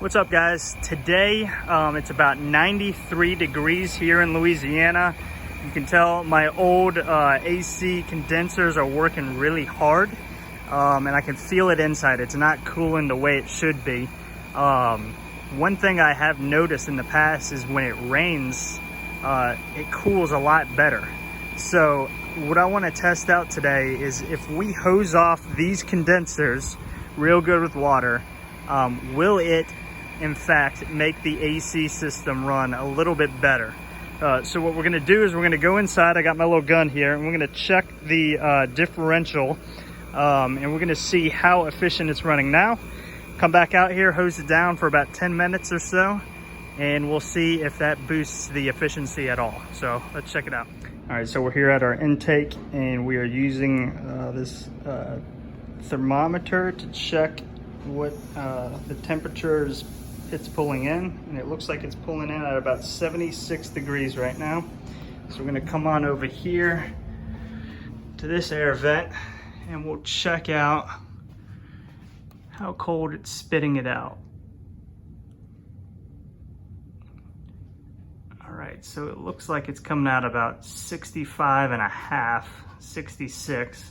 What's up, guys? Today it's about 93 degrees here in Louisiana. You can tell my old AC condensers are working really hard, and I can feel it inside. It's not cooling the way it should be. One thing I have noticed in the past is when it rains, it cools a lot better. So what I want to test out today is if we hose off these condensers real good with water, will it in fact make the AC system run a little bit better? So what we're going to do is we're going to go inside. I got my little gun here, and we're going to check the differential, and we're going to see how efficient it's running now. Come back out here, hose it down for about 10 minutes or so, and we'll see if that boosts the efficiency at all. So let's check it out. All right, so we're here at our intake, and we are using this thermometer to check what the temperatures it's pulling in, and it looks like it's pulling in at about 76 degrees right now. So we're going to come on over here to this air vent, and we'll check out how cold it's spitting it out. All right, so it looks like it's coming out about 65 and a half, 66.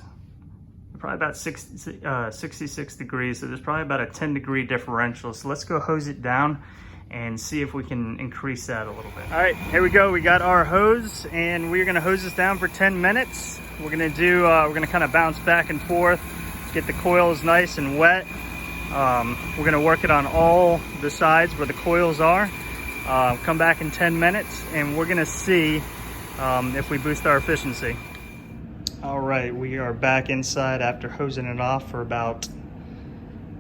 Probably about 66 degrees, so there's probably about a 10-degree differential. So let's go hose it down and see if we can increase that a little bit. All right, here we go. We got our hose, and we're gonna hose this down for 10 minutes. We're gonna kind of bounce back and forth, get the coils nice and wet. We're gonna work it on all the sides where the coils are. Come back in 10 minutes, and we're gonna see if we boost our efficiency. All right, we are back inside after hosing it off for about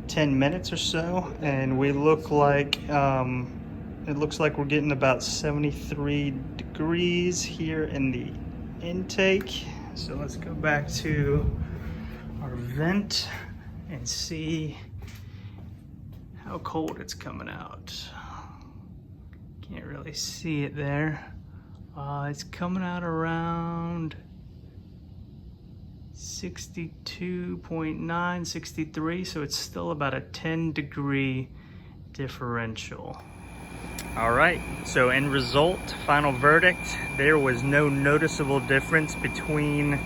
10 minutes or so, and we look like it looks like we're getting about 73 degrees here in the intake. So let's go back to our vent and see how cold it's coming out. Can't really see it there. It's coming out around 62.9, 63, so it's still about a 10-degree differential. All right, so end result, final verdict, there was no noticeable difference between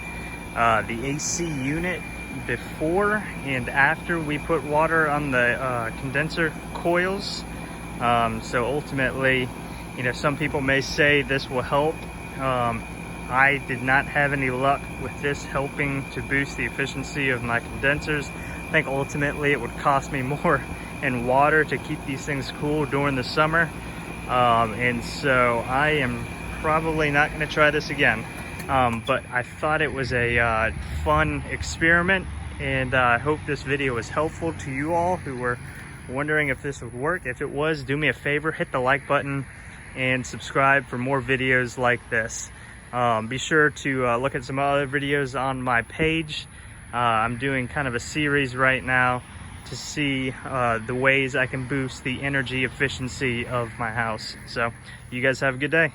the AC unit before and after we put water on the condenser coils. So ultimately, you know, some people may say this will help. I did not have any luck with this helping to boost the efficiency of my condensers. I think ultimately it would cost me more in water to keep these things cool during the summer. And so I am probably not going to try this again. But I thought it was a fun experiment, and I hope this video was helpful to you all who were wondering if this would work. If it was, do me a favor, hit the like button and subscribe for more videos like this. Be sure to look at some other videos on my page. I'm doing kind of a series right now to see the ways I can boost the energy efficiency of my house. So you guys have a good day.